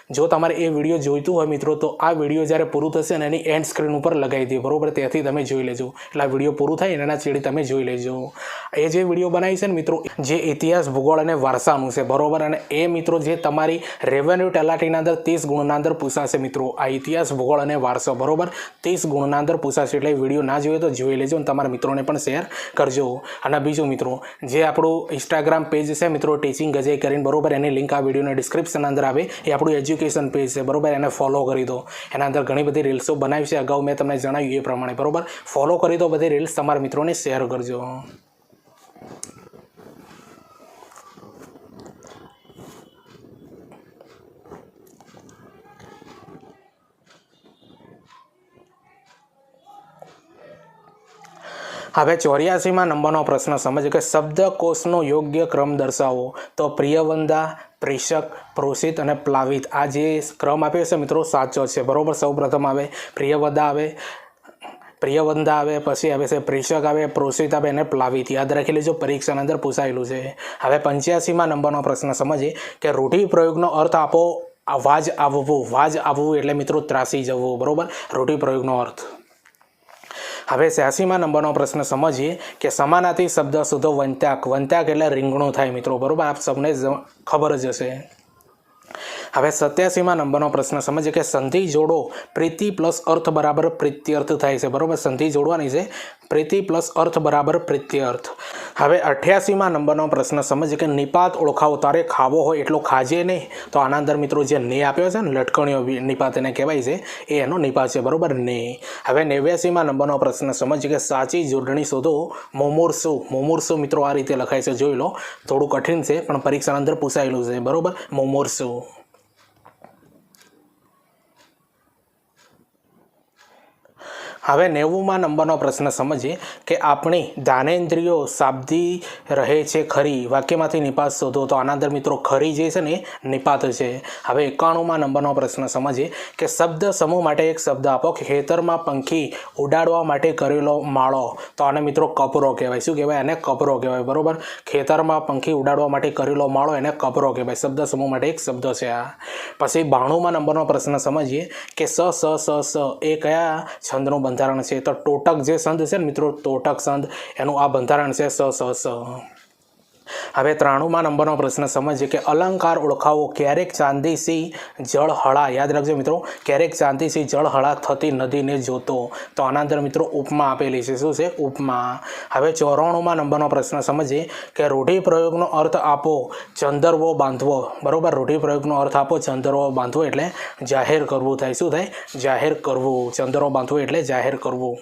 જો તમારે એ વિડીયો જોઈતું હોય મિત્રો તો આ વિડીયો જ્યારે પૂરું થશે ને એની એન્ડ સ્ક્રીન ઉપર લગાવી દઈએ, બરોબર. ત્યાંથી તમે જોઈ લેજો. એટલે આ વિડીયો પૂરું થાય એના છેડે તમે જોઈ લેજો. એ જે વિડીયો બનાવી છે ને મિત્રો જે ઇતિહાસ, ભૂગોળ અને વારસાનું છે, બરોબર. અને એ મિત્રો જે તમારી રેવન્યુ તલાટીના અંદર 30 ગુણના અંદર પૂછાશે મિત્રો. આ ઇતિહાસ, ભૂગોળ અને વારસો, બરોબર, 30 ગુણના અંદર પૂછાશે. એટલે વિડીયો ના જોઈએ તો જોઈ લેજો અને તમારા મિત્રોને પણ શેર કરજો. અને બીજું મિત્રો જે આપણું ઇન્સ્ટાગ્રામ પેજ છે મિત્રો ટીચિંગ અજય કરીને, બરોબર, એની લિંક આ વિડીયોના ડિસ્ક્રિપ્શન અંદર આવે. એ આપણું એજ્યુકેશન પેજ છે, બરોબર. એને ફોલો કરી દો. એના અંદર ઘણી બધી રીલ્સો બનાવી છે, અગાઉ મેં તમને જણાવ્યું એ પ્રમાણે, બરોબર. ફોલો કરી દો, બધી રીલ્સ તમારા મિત્રોને શેર કરજો. હવે 84માં નંબરનો પ્રશ્ન સમજીએ કે શબ્દકોશનો યોગ્ય ક્રમ દર્શાવો. તો પ્રિયવંદા, પ્રેષક, પ્રોષિત અને પ્લાવિત, આ જે ક્રમ આપ્યો છે મિત્રો સાચો છે, બરોબર. સૌપ્રથમ આવે પ્રિયવંદા આવે, પછી આવે છે પ્રેષક આવે, પ્રોષિત આવે અને પ્લાવિત. યાદ રાખી લેજો, પરીક્ષાના અંદર પૂછાયેલું છે. હવે 85માં નંબરનો પ્રશ્ન સમજીએ કે રૂઢિપ્રયોગનો અર્થ આપો વાજ આવવું. વાજ આવવું એટલે મિત્રો ત્રાસી જવું, બરોબર. રૂઢિપ્રયોગનો અર્થ. હવે 86મા નંબરનો પ્રશ્ન સમજીએ કે સમાનાર્થી શબ્દ શોધો વંત્યાક. વંત્યાક એટલે રીંગણું થાય મિત્રો, બરાબર, આપ સૌને ખબર જ હશે. હવે 87મા નંબરનો પ્રશ્ન સમજીએ કે સંધિ જોડો પ્રીતિ પ્લસ અર્થ બરાબર પ્રીત્યર્થ થાય છે, બરાબર, સંધિ જોડવાની છે, પ્રીતિ પ્લસ અર્થ બરાબર પ્રીત્યર્થ. હવે 88મા નંબરનો પ્રશ્ન સમજીએ કે નિપાત ઓળખાવો. તારે ખાવો હોય એટલો ખાજે નહીં. તો આના અંદર મિત્રો જે ને આપ્યો છે ને લટકણીઓ નિપાત એને કહેવાય છે, એ એનો નિપાત છે, બરાબર, ને. હવે 89મા નંબરનો પ્રશ્ન સમજીએ કે સાચી જોડણી શોધો મુમૂર્ષુ. મુમૂર્ષુ મિત્રો આ રીતે લખાય છે, જોઈ લો, થોડું કઠિન છે પણ પરીક્ષાની અંદર પૂછાયેલું છે, બરાબર, મુમૂર્ષુ. હવે 90મા નંબરનો પ્રશ્ન સમજીએ કે આપણી જ્ઞાનેન્દ્રિયો શાબ્દી રહે છે ખરી. વાક્યમાંથી નિપાત શોધો. તો આના અંદર મિત્રો ખરી જે છે ને નિપાત છે. હવે 91મા નંબરનો પ્રશ્ન સમજીએ કે શબ્દ સમૂહ માટે એક શબ્દ આપો. ખેતરમાં પંખી ઉડાડવા માટે કરેલો માળો. તો આને મિત્રો કપરો કહેવાય. શું કહેવાય? એને કપરો કહેવાય, બરાબર. ખેતરમાં પંખી ઉડાડવા માટે કરેલો માળો એને કપરો કહેવાય. શબ્દ સમૂહ માટે એક શબ્દ છે આ. પછી 92મા નંબરનો પ્રશ્ન સમજીએ કે સ એ કયા છંદનું બંધારણ છે? તો તોટક જે છંદ છે ને મિત્રો, તોટક છંદ, એનું આ બંધારણ છે સ. હવે 93મા નંબરનો પ્રશ્ન સમજીએ કે અલંકાર ઓળખાવો. ક્યારેક ચાંદીસી જળહળા. યાદ રાખજો મિત્રો, ક્યારેક ચાંદીસી જળહળા થતી નદીને જોતો. તો આના અંદર મિત્રો ઉપમા આપેલી છે. શું છે? ઉપમા. હવે 94મા નંબરનો પ્રશ્ન સમજીએ કે રૂઢિપ્રયોગનો અર્થ આપો. ચંદરવો બાંધવો, બરોબર. રૂઢિપ્રયોગનો અર્થ આપો. ચંદરવો બાંધવો એટલે જાહેર કરવું થાય. શું થાય? જાહેર કરવું. ચંદરવો બાંધવો એટલે જાહેર કરવું.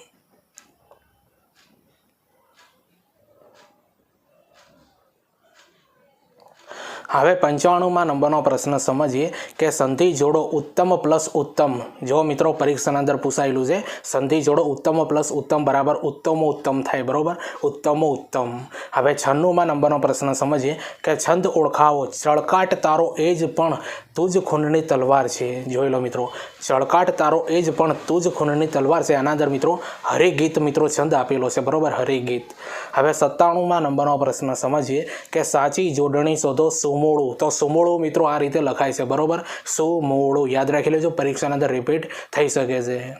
હવે 95મા નંબરનો પ્રશ્ન સમજીએ કે સંધિ જોડો ઉત્તમ પ્લસ ઉત્તમ. જો મિત્રો પરીક્ષાના અંદર પૂછાયેલું છે, સંધિ જોડો ઉત્તમ પ્લસ ઉત્તમ બરાબર ઉત્તમો ઉત્તમ થાય, બરાબર, ઉત્તમો ઉત્તમ. હવે 96મા નંબરનો પ્રશ્ન સમજીએ કે છંદ ઓળખાવો. ચળકાટ તારો એ જ પણ તુજ ખૂનની તલવાર છે. જોઈ લો મિત્રો, ચળકાટ તારો એ જ પણ તુજ ખૂનની તલવાર છે. આના અંદર મિત્રો હરિગીત મિત્રો છંદ આપેલો છે, બરાબર, હરિગીત. હવે 97મા નંબરનો પ્રશ્ન સમજીએ કે સાચી જોડણી શોધો સુમોળું. તો સુમોળું મિત્રો આ રીતે લખાય છે, બરાબર, સુમોળું. યાદ રાખી લેજો, પરીક્ષાના અંદર રિપીટ થઈ શકે છે.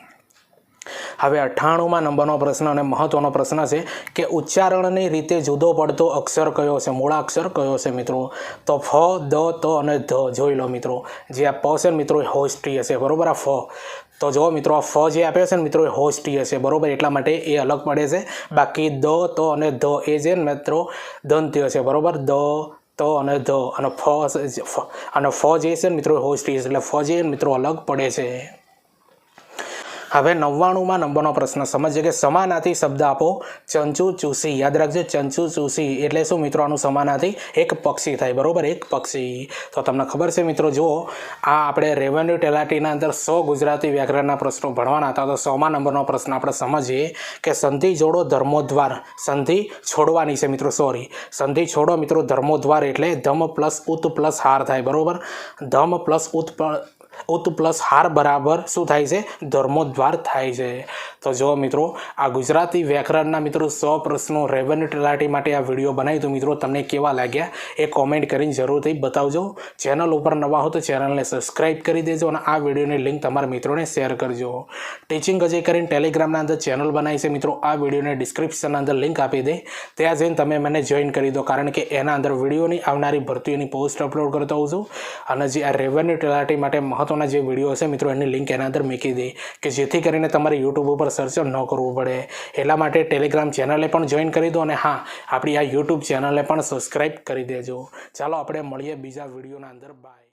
હવે 98મા નંબરનો પ્રશ્ન અને મહત્વનો પ્રશ્ન છે કે ઉચ્ચારણની રીતે જુદો પડતો અક્ષર કયો છે? મૂળાક્ષર કયો છે મિત્રો? તો ફ, દ, ત અને ધ. જોઈ લો મિત્રો, જે આ પ છે ને મિત્રો એ હોષ્ટીય છે, બરાબર. આ ફ, તો જો મિત્રો આ ફ જે આપ્યો છે ને મિત્રો એ હોષ્ટીય છે, બરાબર, એટલા માટે એ અલગ પડે છે. બાકી દ, ત અને ધ એ જે મિત્રો દંત્ય છે, બરાબર. દ, ત અને ધ અને ફ જે છે મિત્રો હોષ્ટીય છે, એટલે ફ જે મિત્રો અલગ પડે છે. હવે 99મા નંબરનો પ્રશ્ન સમજીએ કે સમાનાર્થી શબ્દ આપો. ચંચુ ચૂસી. યાદ રાખજો, ચંચુ ચૂસી એટલે શું મિત્રો? આનું સમાનાર્થી એક પક્ષી થાય, બરાબર, એક પક્ષી. તો તમને ખબર છે મિત્રો, જુઓ, આ આપણે રેવન્યુ તલાટીના અંદર 100 ગુજરાતી વ્યાકરણના પ્રશ્નો ભણવાના હતા. તો 100મા નંબરનો પ્રશ્ન આપણે સમજીએ કે સંધિ જોડો ધર્મોદ્વાર. સંધિ છોડવાની છે મિત્રો, સોરી, સંધિ છોડો મિત્રો ધર્મોદ્વાર એટલે ધમ પ્લસ ઉત પ્લસ હાર થાય, બરાબર. ધમ પ્લસ ઉત પ્લસ હાર બરાબર શું થાય છે? ધર્મોદ્વાર થાય છે. તો જો મિત્રો, આ ગુજરાતી વ્યાકરણના મિત્રો 100 પ્રશ્નો રેવન્યુ તલાટી માટે આ વિડીયો બનાવી. તો મિત્રો તમને કેવા લાગ્યા એ કોમેન્ટ કરીને જરૂરથી બતાવજો. ચેનલ ઉપર નવા હો તો ચેનલને સબસ્ક્રાઈબ કરી દેજો અને આ વિડીયોની લિંક તમારા મિત્રોને શેર કરજો. ટીચિંગ અજય કરીને ટેલિગ્રામના અંદર ચેનલ બનાવી છે મિત્રો, આ વિડીયોને ડિસ્ક્રિપ્શનના અંદર લિંક આપી દે, ત્યાં જઈને તમે મને જોઈન કરી દો. કારણ કે એના અંદર વિડીયોની આવનારી ભરતીઓની પોસ્ટ અપલોડ કરતો હોઉં છું અને જે આ રેવન્યુ તલાટી માટે મહત્વના જે વિડીયો છે મિત્રો એની લિંક એના અંદર મૂકી દે, કે જેથી કરીને તમારે યુટ્યુબ ઉપર સર્ચ ન કરવું પડે. એટલા માટે ટેલિગ્રામ ચેનલે પણ જોઈન કરી દો અને હા, આપણી આ યુટ્યુબ ચેનલને પણ સબસ્ક્રાઈબ કરી દેજો. ચાલો આપણે મળીએ બીજા વિડીયોના અંદર. બાય.